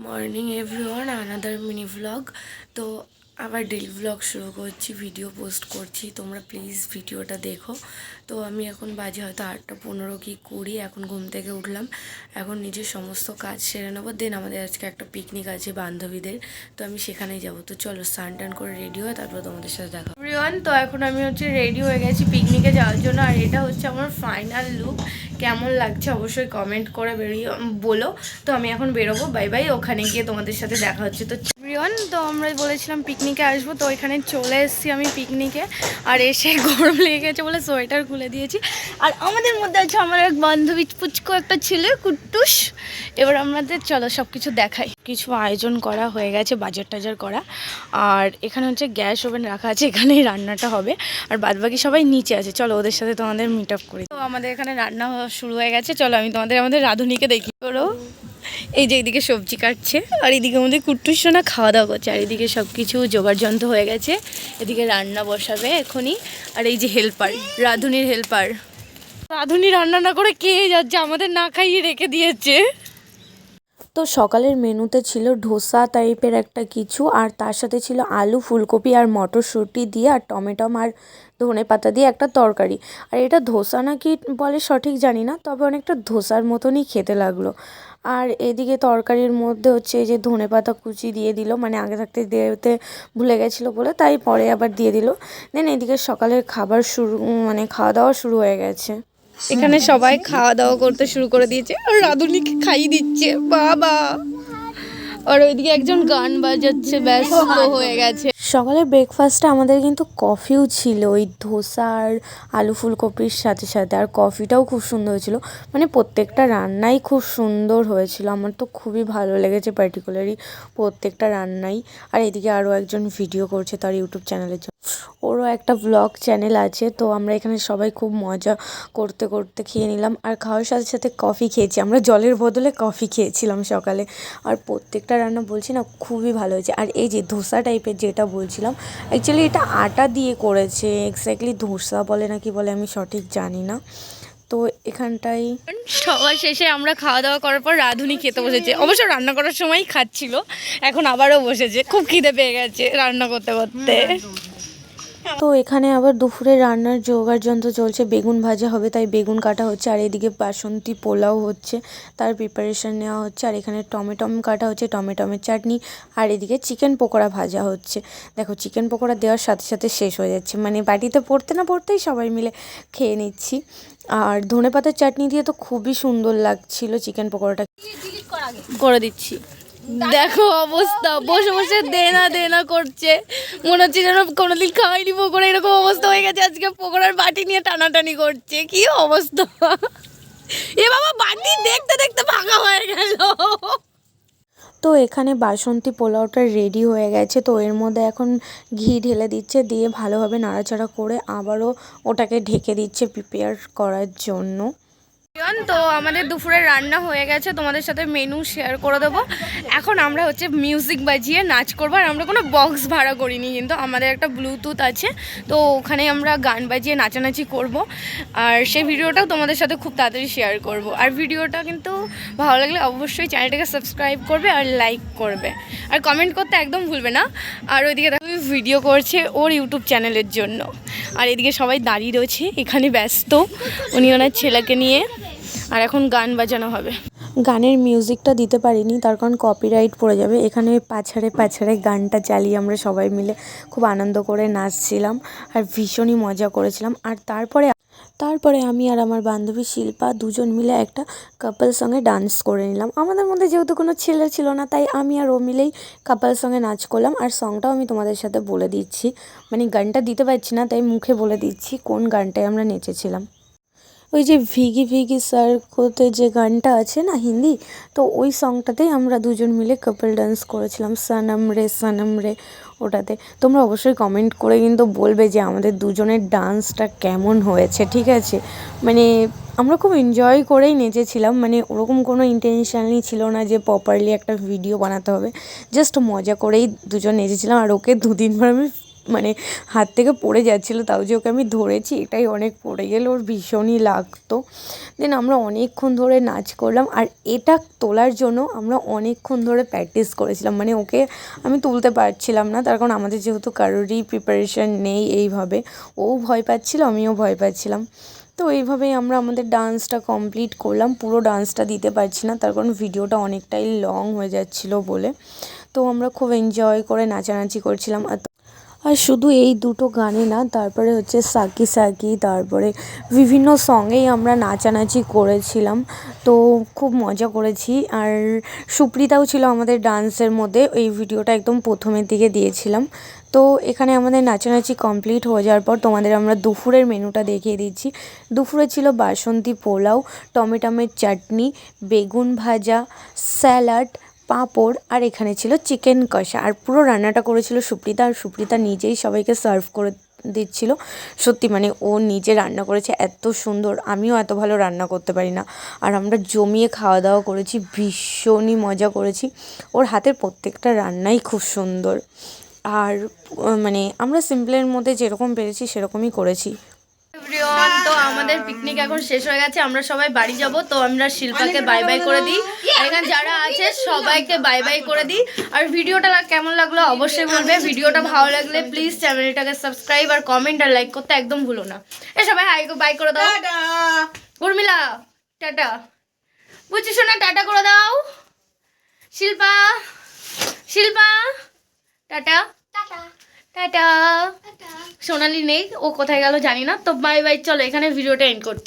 Morning everyone, another mini vlog. তো আবার daily vlog শুরু করছি, ভিডিও পোস্ট করছি, তোমরা প্লিজ ভিডিওটা দেখো। তো আমি এখন বাজে হয়তো 8:15 কি 20, এখন ঘুম থেকে উঠলাম, এখন নিজের সমস্ত কাজ সেরে নেবো। দেন আমাদের আজকে একটা পিকনিক আছে বান্ধবীদের, তো আমি সেখানেই যাবো। তো চলো স্নান টান করে রেডি হয়, তারপর তোমাদের সাথে দেখা। এভরিওয়ান, তো এখন আমি রেডি হয়ে গেছি পিকনিকে যাওয়ার জন্য, আর এটা হচ্ছে আমার ফাইনাল লুক। কেমন লাগছে অবশ্যই কমেন্ট করে বলো। তো আমি এখন বেরোবো, বাই বাই। ওখানে গিয়ে তোমাদের সাথে দেখা হচ্ছে। তো এভরিওয়ান, তো আমরা বলেছিলাম পিকনিকে আসবো, তো এখানে চলে এসেছি আমি পিকনিকে। আর এসে গরম লেগে গেছে বলে সোয়েটার খুলে দিয়েছি। আর আমাদের মধ্যে আছে আমার এক বান্ধবী পুচকো একটা ছেলে কুট্টুস। এবার আমাদের চলো সব কিছু দেখাই। কিছু আয়োজন করা হয়ে গেছে, বাজার টাজার করা। আর এখানে হচ্ছে গ্যাস ওভেন রাখা আছে, এখানেই রান্নাটা হবে। আর বাদবাকি সবাই নিচে আছে, চলো ওদের সাথে তোমাদের মিট আপ করি। তো আমাদের এখানে রান্না শুরু হয়ে গেছে, চলো আমি আমাদের রাঁধুনিকে দেখি। করো, এই যে এইদিকে সবজি কাটছে, আর এদিকে আমাদের কুট্টুস সোনা খাওয়া দাওয়া করছে। আর এদিকে সব কিছু জোগাড় যন্ত্র হয়ে গেছে, এদিকে রান্না বসাবে এখনই। আর এই যে হেল্পার, রাঁধুনির হেল্পার। রাঁধুনি রান্না না করে কে যাচ্ছে, আমাদের না খাইয়ে রেখে দিয়েছে। তো সকালের মেনুতে ছিল ধোসা টাইপের একটা কিছু, আর তার সাথে ছিল আলু, ফুলকপি আর মটরশুঁটি দিয়ে, আর টমেটম আর ধনে পাতা দিয়ে একটা তরকারি। আর এটা ধোসা না কি বলে সঠিক জানি না, তবে অনেকটা ধোসার মতনই খেতে লাগলো। আর এদিকে তরকারির মধ্যে হচ্ছে এই যে ধনে পাতা কুচি দিয়ে দিল, মানে আগে থাকতে দিতে ভুলে গেছিলো বলে, তাই পরে আবার দিয়ে দিল। দেন এদিকে সকালের খাবার শুরু, মানে খাওয়া দাওয়া শুরু হয়ে গেছে। এখানে সবাই খাওয়া দাওয়া করতে শুরু করে দিয়েছে, আর রাঁধুনিকে খাইয়ে দিচ্ছে বাবা। আর ওইদিকে একজন গান বাজাচ্ছে, ব্যস্ত হয়ে গেছে। সকালের ব্রেকফাস্টে আমাদের কিন্তু কফিও ছিল, ওই ধোসা আর আলু ফুলকপির সাথে সাথে। আর কফিটাও খুব সুন্দর হয়েছিল, মানে প্রত্যেকটা রান্নাই খুব সুন্দর হয়েছিল। আমার তো খুবই ভালো লেগেছে পার্টিকুলারলি প্রত্যেকটা রান্নাই। আর এদিকে আরও একজন ভিডিও করছে তার ইউটিউব চ্যানেলের জন্য, ওরও একটা ভ্লগ চ্যানেল আছে। তো আমরা এখানে সবাই খুব মজা করতে করতে খেয়ে নিলাম। আর খাওয়ার সাথে সাথে কফি খেয়েছি, আমরা জলের বদলে কফি খেয়েছিলাম সকালে। আর প্রত্যেকটা রান্না বলছি না খুবই ভালো হয়েছে। আর এই যে ধোসা টাইপের যেটা বলছিলাম, অ্যাকচুয়ালি এটা আটা দিয়ে করেছে, এক্স্যাক্টলি ধোসা বলে না কি বলে আমি সঠিক জানি না। তো এখানটাই সবার শেষে আমরা খাওয়া দাওয়া করার পর রাঁধুনি খেতে বসেছে, অবশ্য রান্না করার সময়ই খাচ্ছিল, এখন আবারও বসেছে, খুব খিদে পেয়ে গেছে রান্না করতে করতে। তো এখানে আবার দুপুরে রান্নার জোগাড় যন্ত্র চলছে, বেগুন ভাজা হবে তাই বেগুন কাটা হচ্ছে। আর এদিকে বাসন্তী পোলাও হচ্ছে, তার প্রিপারেশন নেওয়া হচ্ছে। আর এখানে টমেটম কাটা হচ্ছে, টমেটমের চাটনি। আর এদিকে চিকেন পকোড়া ভাজা হচ্ছে। দেখো চিকেন পকোড়া দেওয়ার সাথে সাথে শেষ হয়ে যাচ্ছে, মানে বাটিতে পড়তে না পড়তেই সবাই মিলে খেয়ে নিচ্ছি। আর ধনেপাতার চাটনি দিয়ে তো খুবই সুন্দর লাগছিল চিকেন পকোড়াটা। করে দিচ্ছি, দেখো অবস্থা, বসে বসে দেনা দেনা করছে, মনে হচ্ছে যেন কোনোদিন খাওয়াইনি পকোড়া, এরকম অবস্থা হয়ে গেছে। আজকে পকোড়ার বাটি নিয়ে টানাটানি করছে, কি অবস্থা। এ বাবা, বাটি দেখতে দেখতে ভাঙা হয়ে গেল। তো এখানে বাসন্তী পোলাওটা রেডি হয়ে গেছে, তো এর মধ্যে এখন ঘি ঢেলে দিচ্ছে, দিয়ে ভালোভাবে নাড়াচাড়া করে আবারও ওটাকে ঢেকে দিচ্ছে প্রিপেয়ার করার জন্য। তো আমাদের দুপুরে রান্না হয়ে গেছে, তোমাদের সাথে মেনু শেয়ার করে দেবো। এখন আমরা হচ্ছে মিউজিক বাজিয়ে নাচ করবো। আর আমরা কোনো বক্স ভাড়া করিনি, কিন্তু আমাদের একটা ব্লুটুথ আছে, তো ওখানে আমরা গান বাজিয়ে নাচানাচি করব। আর সেই ভিডিওটাও তোমাদের সাথে খুব তাড়াতাড়ি শেয়ার করব। আর ভিডিওটা কিন্তু ভালো লাগলে অবশ্যই চ্যানেলটাকে সাবস্ক্রাইব করবে আর লাইক করবে, আর কমেন্ট করতে একদম ভুলবে না। আর ওইদিকে দেখো ভিডিও করছে ওর ইউটিউব চ্যানেলের জন্য। আর এদিকে সবাই দাঁড়িয়ে রয়েছে, এখানে ব্যস্ত উনি ওনার ছেলেকে নিয়ে। আর এখন গান বাজানো হবে। গানের মিউজিকটা দিতে পারিনি, তার কারণ কপিরাইট পড়ে যাবে। এখানে পাছাড়ে পাছাড়ে গানটা চালিয়ে আমরা সবাই মিলে খুব আনন্দ করে নাচছিলাম, আর ভীষণই মজা করেছিলাম। আর তারপরে আমি আর আমার বান্ধবী শিল্পা দুজন মিলে একটা কাপল সঙ্গে ডান্স করে নিলাম। আমাদের মধ্যে যেহেতু কোনো ছেলে ছিল না, তাই আমি আর ও মিলেই কাপল সঙ্গে নাচ করলাম। আর সংটাও আমি তোমাদের সাথে বলে দিচ্ছি, মানে গানটা দিতে পারছি না তাই মুখে বলে দিচ্ছি কোন গানটায় আমরা নেচেছিলাম। ওই যে ভিগি ভিগি সার্কোতে যে গানটা আছে না হিন্দি, তো ওই সংটাতেই আমরা দুজন মিলে কাপল ডান্স করেছিলাম, সনম রে ওটাতে। তোমরা অবশ্যই কমেন্ট করে কিন্তু বলবে যে আমাদের দুজনের ডান্সটা কেমন হয়েছে, ঠিক আছে? মানে আমরা খুব এনজয় করেই নেচেছিলাম, মানে ওরকম কোনো ইন্টেনশনই ছিল না যে প্রপারলি একটা ভিডিও বানাতে হবে, জাস্ট মজা করেই দুজন নেচেছিলাম। আর ওকে 2-3 বার আমি মানে হাত থেকে পড়ে যাচ্ছিলো, তাও যে ওকে আমি ধরেছি এটাই অনেক, পড়ে গেলে ওর ভীষণই লাগতো। দেন আমরা অনেকক্ষণ ধরে নাচ করলাম, আর এটা তোলার জন্য আমরা অনেকক্ষণ ধরে প্র্যাকটিস করেছিলাম, মানে ওকে আমি তুলতে পারছিলাম না, তার কারণ আমাদের যেহেতু কারোরই প্রিপারেশান নেই এইভাবে, ও ভয় পাচ্ছিলো আমিও ভয় পাচ্ছিলাম। তো এইভাবেই আমরা আমাদের ডান্সটা কমপ্লিট করলাম। পুরো ডান্সটা দিতে পারছি না, তার কারণ ভিডিওটা অনেকটাই লং হয়ে যাচ্ছিলো বলে। তো আমরা খুব এনজয় করে নাচানাচি করছিলাম। আর শুধু এই দুটো গানে না, তারপরে হচ্ছে সাকি সাকি, তারপরে বিভিন্ন সঙ্গেই আমরা নাচানাচি করেছিলাম। তো খুব মজা করেছি। আর সুপ্রিতাও ছিল আমাদের ডান্সের মধ্যে, এই ভিডিওটা একদম প্রথমের দিকে দিয়েছিলাম। তো এখানে আমাদের নাচানাচি কমপ্লিট হয়ে যাওয়ার পর তোমাদের আমরা দুপুরের মেনুটা দেখিয়ে দিচ্ছি। দুপুরে ছিল বাসন্তী পোলাও, টমেটোমের চাটনি, বেগুন ভাজা, স্যালাড, পাঁপড়, আর এখানে ছিল চিকেন কষা। আর পুরো রান্নাটা করেছিল সুপ্রিতা, আর সুপ্রিতা নিজেই সবাইকে সার্ভ করে দিচ্ছিল। সত্যি মানে ও নিজে রান্না করেছে এত সুন্দর, আমিও এত ভালো রান্না করতে পারি না। আর আমরা জমিয়ে খাওয়া দাওয়া করেছি, ভীষণই মজা করেছি। ওর হাতের প্রত্যেকটা রান্নাই খুব সুন্দর। আর মানে আমরা সিম্পলের মধ্যে যেরকম পেরেছি সেরকমই করেছি। তো আমাদের পিকনিক এখন শেষ হয়ে গেছে, আমরা সবাই বাড়ি যাব। তো আমরা শিল্পাকে বাই বাই করে দিই, এখানে যারা আছে সবাইকে বাই বাই করে দিই। আর ভিডিওটা কেমন লাগলো অবশ্যই বলবে। ভিডিওটা ভালো লাগলে প্লিজ চ্যানেলটাকে সাবস্ক্রাইব আর কমেন্ট আর লাইক করতে একদম ভুলো না। এ সবাই হাই বাই করে দাও, উর্মিলা টাটা, বুঝছিস না, টাটা করে দাও। Shilpa Shilpa tata tata. সোনালি নেই, ও কোথায় গেল জানি না। তো বাই বাই, চলো এখানে ভিডিওটা এন্ড করছি।